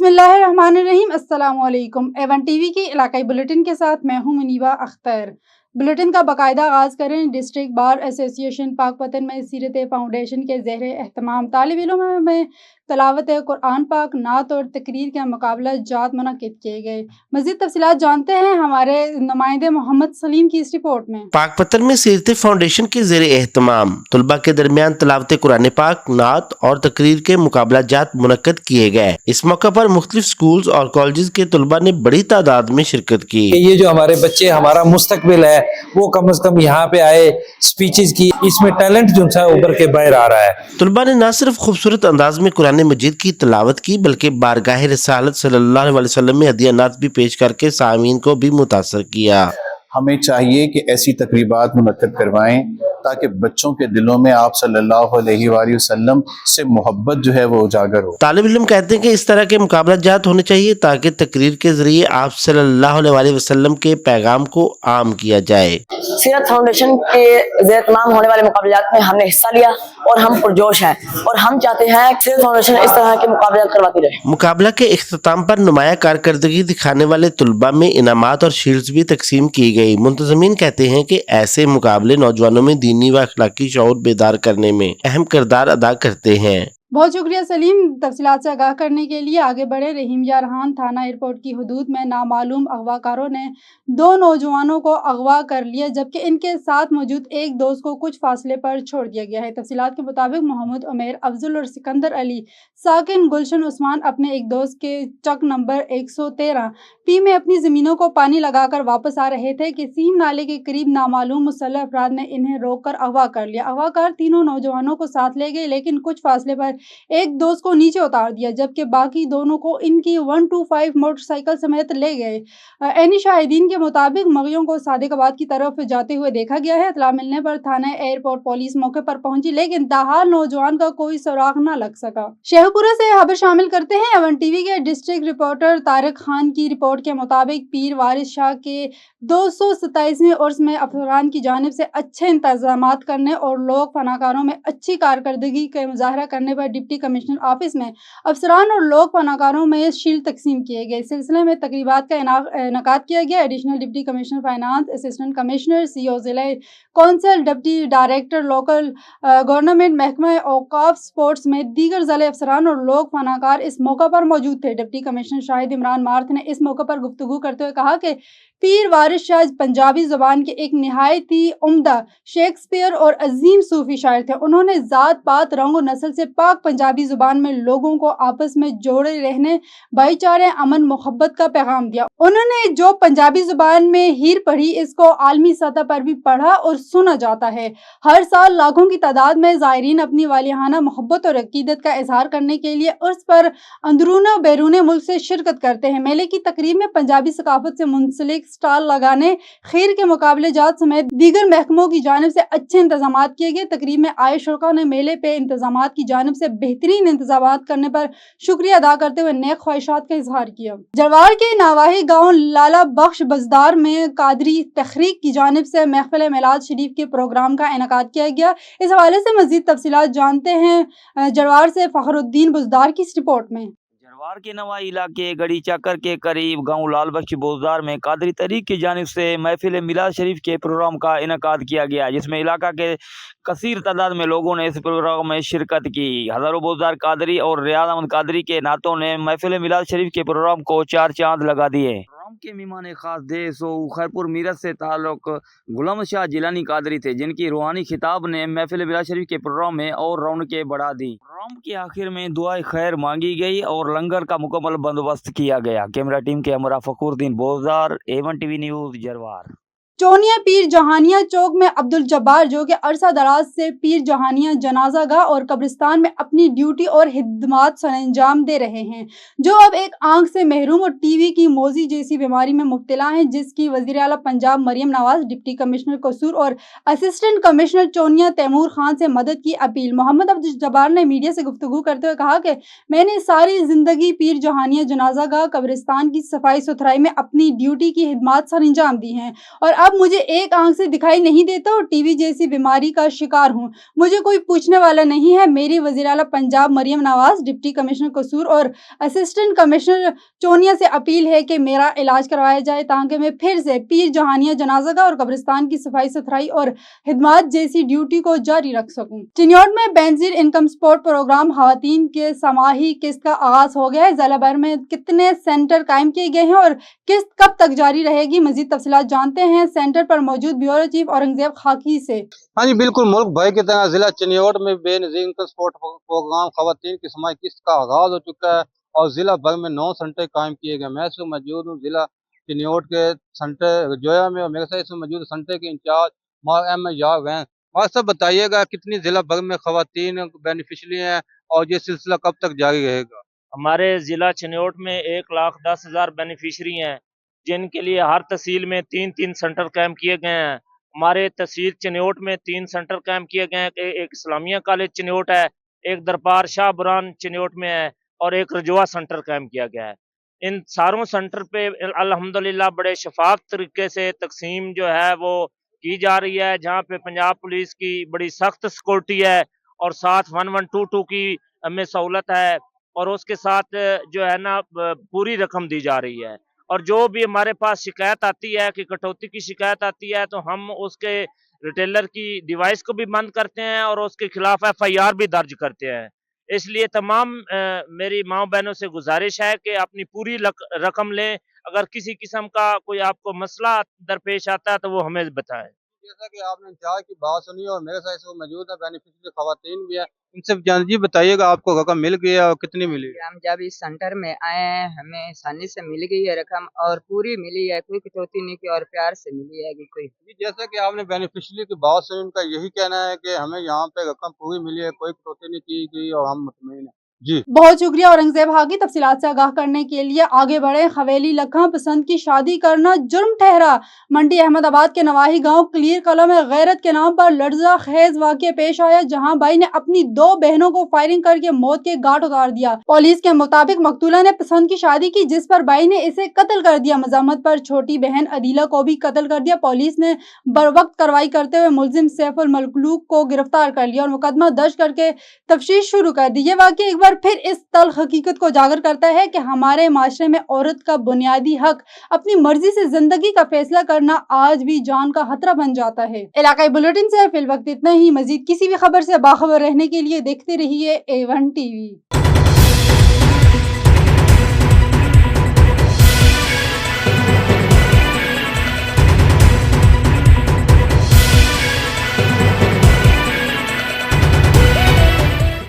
बिस्मिल्लाहिर्रहमानिर्रहीम। अस्सलाम वालेकुम। A1 टीवी की इलाकाई बुलेटिन के साथ मैं हूं मुनीबा अख्तर। बुलेटिन का बाकायदा आगाज़ करें। डिस्ट्रिक्ट बार एसोसिएशन पाकपतन में सीरत फाउंडेशन के ज़ेर एहतमाम तालिब इल्मों में तलावत कुरान पाक, नात और तकरीर के मुकाबला जात मुनक्किद किए गए। मज़ीद तफसीलात जानते हैं हमारे नुमाइंदे मोहम्मद सलीम की इस रिपोर्ट में। पाकपतन में सीरत फाउंडेशन के ज़ेर एहतमाम तलबा के दरमियान तलावत कुरान पाक, नात और तकरीर के मुकाबला जात मुनक्किद किए गए। इस मौके पर मुख्तलिफ स्कूल्स और कॉलेज के तलबा ने बड़ी तादाद में शिरकत की। ये जो हमारे बच्चे हमारा मुस्तकबिल है वो कम से कम यहाँ पे आए, स्पीचेस की, इसमें टैलेंट जो है उभर के बाहर आ रहा है। तलबा ने न सिर्फ खूबसूरत अंदाज में कुरान मजीद की तिलावत की बल्कि बारगाह रिसालत सल्लल्लाहु अलैहि वसल्लम में हदिया नात भी पेश करके सामीन को भी मुतासर किया। हमें चाहिए कि ऐसी तकरीबात मुनक्किद करवाएं ताकि बच्चों के दिलों में आप सल्लल्लाहु अलैहि वसल्लम से मोहब्बत जो है वो उजागर हो। तालिब इल्म कहते हैं कि इस तरह के मुकाबला जात होने चाहिए ताकि तकरीर के जरिए आप सल्लल्लाहु अलैहि वसल्लम के पैगाम को आम किया जाए। सीरत फाउंडेशन के ज़ेर-ए-तमाम होने वाले मुकाबलात में हमने हिस्सा लिया और हम पुरजोश हैं और हम चाहते हैं कि सीरत फाउंडेशन इस तरह के मुकाबले करवाती रहे। मुकाबला के इख्तिताम पर नुमाया कारकर्दगी दिखाने वाले तलबा में इनामात और शील्ड्स भी तकसीम की गई। मुंतज़मीन कहते हैं कि ऐसे मुकाबले नौजवानों में दीनी व अखलाकी शऊर बेदार करने में अहम किरदार अदा करते हैं। बहुत शुक्रिया सलीम। तफसीलात से आगाह करने के लिए आगे बढ़े। रहीम यारहान थाना एयरपोर्ट की हदूद में नामालूम अगवाकारों ने 2 नौजवानों को अगवा कर लिया जबकि इनके साथ मौजूद एक दोस्त को कुछ फासले पर छोड़ दिया गया है। तफसीलात के मुताबिक मोहम्मद उमेर, अफजल और सिकंदर अली साकिन गुलशन उस्मान अपने एक दोस्त के चक नंबर 113 पी में अपनी ज़मीनों को पानी लगाकर वापस आ रहे थे कि सीम नाले के करीब नामालूम मुसल्लह अफराद ने इन्हें रोक कर अगवा कर लिया। अगवाकार तीनों नौजवानों को साथ ले गए लेकिन कुछ फासले पर एक दोस्त को नीचे उतार दिया जबकि बाकी दोनों को इनकी 125 मोटरसाइकिल समेत ले गए। एनी शाहिदीन के मुताबिक मगियों को सादिकाबाद की तरफ जाते हुए देखा गया है। इत्तला मिलने पर थाना एयरपोर्ट पुलिस मौके पर पहुंची लेकिन ताहाल नौजवान का कोई सुराग न लग सका। शेखपुरा से खबर शामिल करते हैं। A1 टीवी के डिस्ट्रिक्ट रिपोर्टर तारिक खान की रिपोर्ट के मुताबिक पीर वारिस शाह के 227वें उर्स में अफसरान की जानिब से अच्छे इंतजामात करने और लोक फनाकारों में अच्छी कारकर्दगी का मुजाहरा करने पर डिप्टी कमिश्नर ऑफिस में अफसरान और लोक फनाकारों में शील्ड तकसीम किए गए। इस सिलसिले में तकरीबात का इनाकाद किया गया। Additional deputy commissioner finance, assistant commissioner, CO जिला council, deputy director local government महकमा औकाफ स्पोर्ट्स में दीगर ज़िले अफसरान और लोक फनाकार इस मौका पर मौजूद थे। Deputy commissioner Shahid Imran math ने इस मौके पर गुफ्तगू करते हुए कहा कि पीर वारिस शाह पंजाबी ज़ुबान के एक निहायत ही उम्दा शेक्सपियर और अजीम सूफी शायर थे। उन्होंने ज़ात पात रंग और नस्ल से पाक पंजाबी ज़ुबान में लोगों को आपस में जोड़े रहने, भाईचारे, अमन, मोहब्बत का पैगाम दिया। उन्होंने जो पंजाबी ज़ुबान में हीर पढ़ी इसको आलमी सतह पर भी पढ़ा और सुना जाता है। हर साल लाखों की तादाद में ज़ायरीन अपनी वालिहाना मोहब्बत और अकीदत का इजहार करने के लिए उर्स पर अंदरून और बैरून मुल्क से शिरकत करते हैं। मेले की तकरीब में पंजाबी सकाफत से मुंसलिक स्टॉल लगाने, खीर के मुकाबले जात समेत दीगर महकमों की जानिब से अच्छे इंतजामात किए गए। तकरीब में आए शुरका ने मेले पे इंतजामात की जानिब से बेहतरीन इंतजामात करने पर शुक्रिया अदा करते हुए नेक ख्वाहिशात का इजहार किया। जरवार के नावाही गाँव लाला बख्श बजदार में कादरी तहरीक की जानिब से महफिल मिलाद शरीफ के प्रोग्राम का इनेकाद किया गया। इस हवाले से मजीद तफसीलात जानते हैं जरवार से फखरुद्दीन बुजदार की इस रिपोर्ट में। जरवार के नवाई इलाके गड़ी चाकर के करीब गांव लाल बख्श बोजदार में कादरी तहरीक की जानिब से महफिल मिलाद शरीफ के प्रोग्राम का इनेकाद किया गया जिसमें इलाका के कसीर तादाद में लोगों ने इस प्रोग्राम में शिरकत की। हज़ारों बोजदार कादरी और रियाज अहमद कादरी के नातों ने महफिल मिलाद शरीफ के प्रोग्राम को 4 चांद लगा दिए। के मेहमान खास देश खैरपुर मीरत से ताल्लुक गुलाम शाह जिलानी कादरी थे जिनकी रूहानी खिताब ने महफिल मिलाद शरीफ के प्रोग्राम में और रौनकें बढ़ा दी। प्रोग्राम के आखिर में दुआए खैर मांगी गई और लंगर का मुकम्मल बंदोबस्त किया गया। कैमरा टीम के हमरा फखरुद्दीन बोजदार, A1 टीवी न्यूज़ जरवार। चोनिया पीर जहानिया चौक में अब्दुल जब्बार जो कि अरसा दराज से पीर जहानिया जनाजा गाह और कब्रिस्तान में अपनी ड्यूटी और हिदमात सरअंजाम दे रहे हैं, जो अब एक आंख से महरूम और टीवी की मोजी जैसी बीमारी में मुब्तला हैं, जिसकी वज़ीर आला पंजाब मरियम नवाज, डिप्टी कमिश्नर कसूर और असिस्टेंट कमिश्नर चोनिया तैमूर खान से मदद की अपील। मोहम्मद अब्दुल जब्बार ने मीडिया से गुफ्तगू करते हुए कहा कि मैंने सारी जिंदगी पीर जहानिया जनाजा गाह कब्रिस्तान की सफाई सुथराई में अपनी ड्यूटी की हिदमात सरअंजाम दी हैं और اب مجھے ایک آنکھ سے دکھائی نہیں دیتا اور ٹی وی جیسی بیماری کا شکار ہوں، مجھے کوئی پوچھنے والا نہیں ہے۔ میری وزیر اعلیٰ پنجاب مریم نواز، ڈپٹی کمشنر قصور اور اسسٹنٹ کمشنر چونیا سے اپیل ہے کہ میرا علاج کروایا جائے تاکہ میں پھر سے پیر جہانیہ جنازہ گاہ اور قبرستان کی صفائی ستھرائی اور خدمات جیسی ڈیوٹی کو جاری رکھ سکوں۔ چنیوٹ میں بینظیر انکم سپورٹ پروگرام خواتین کے سماہی قسط کا آغاز ہو گیا ہے۔ ضلع بھر میں کتنے سینٹر قائم کیے گئے ہیں اور قسط کب تک جاری رہے گی؟ مزید تفصیلات جانتے ہیں سینٹر پر موجود بیورو چیف اورنگزیب خاکی سے۔ ہاں جی بالکل، ملک بھر کی طرح ضلع چنیوٹ میں بے نظیر انکم سپورٹ پروگرام خواتین کی سماہی قسط کا آغاز ہو چکا ہے اور ضلع بھر میں 9 سینٹر قائم کیے گئے۔ میں اس وقت موجود ہوں ضلع چنیوٹ کے سینٹر جویا میں اور میرے ساتھ اس وقت موجود سینٹر کے انچارج مار احمد یار وین۔ اور سب بتائیے گا کتنی ضلع بھر میں خواتین بینیفیشری ہیں اور یہ سلسلہ کب تک جاری رہے گا؟ ہمارے ضلع چنیوٹ میں 1,10,000 بینیفیشری ہیں جن کے لیے ہر تحصیل میں 3 سینٹر قائم کیے گئے ہیں۔ ہمارے تحصیل چنیوٹ میں 3 سینٹر قائم کیے گئے ہیں، ایک اسلامیہ کالج چنیوٹ ہے، ایک دربار شاہ بران چنیوٹ میں ہے اور ایک رجوع سینٹر قائم کیا گیا ہے۔ ان ساروں سینٹر پہ الحمدللہ بڑے شفاف طریقے سے تقسیم جو ہے وہ کی جا رہی ہے، جہاں پہ پنجاب پولیس کی بڑی سخت سیکورٹی ہے اور ساتھ 1122 کی ہمیں سہولت ہے اور اس کے ساتھ جو ہے نا پوری رقم دی جا رہی ہے۔ اور جو بھی ہمارے پاس شکایت آتی ہے کہ کٹوتی کی شکایت آتی ہے تو ہم اس کے ریٹیلر کی ڈیوائس کو بھی بند کرتے ہیں اور اس کے خلاف FIR بھی درج کرتے ہیں۔ اس لیے تمام میری ماں بہنوں سے گزارش ہے کہ اپنی پوری رقم لیں۔ اگر کسی قسم کا کوئی آپ کو مسئلہ درپیش آتا ہے تو وہ ہمیں بتائیں۔ جیسا کہ آپ نے انچارج کی بات سنی اور میرے ساتھ اس وقت موجود ہے بینیفیشری خواتین بھی ہیں، ان سے جی بتائیے گا آپ کو رقم مل گئی ہے اور کتنی ملی؟ ہم جب اس سینٹر میں آئے ہیں ہمیں آسانی سے مل گئی ہے رقم اور پوری ملی ہے، کوئی کٹوتی نہیں کی اور پیار سے ملی ہے کوئی۔ جیسا کہ آپ نے بینیفیشری کی بات سنی، ان کا یہی کہنا ہے کہ ہمیں یہاں پہ رقم پوری ملی ہے، کوئی کٹوتی نہیں کی گئی اور ہم مطمئن ہیں۔ جی بہت شکریہ اورنگزیب خاکی، تفصیلات سے آگاہ کرنے کے لیے آگے بڑھے۔ حویلی لکھاں پسند کی شادی کرنا جرم ٹھہرا۔ منڈی احمد آباد کے نواحی گاؤں کلیر کلا میں غیرت کے نام پر لرزہ خیز واقعہ پیش آیا، جہاں بھائی نے اپنی 2 بہنوں کو فائرنگ کر کے موت کے گھاٹ اتار دیا۔ پولیس کے مطابق مقتولہ نے پسند کی شادی کی جس پر بھائی نے اسے قتل کر دیا۔ مذمت پر چھوٹی بہن عدیلہ کو بھی قتل کر دیا۔ پولیس نے بروقت کارروائی کرتے ہوئے ملزم سیف الملوک کو گرفتار کر لیا اور مقدمہ درج کر کے تفتیش شروع کر دی۔ یہ واقعہ ایک بار پھر اس تلخ حقیقت کو اجاگر کرتا ہے کہ ہمارے معاشرے میں عورت کا بنیادی حق اپنی مرضی سے زندگی کا فیصلہ کرنا آج بھی جان کا خطرہ بن جاتا ہے۔ علاقائی بلیٹن سے فی الوقت اتنا ہی۔ مزید کسی بھی خبر سے باخبر رہنے کے لیے دیکھتے رہیے A1 TV۔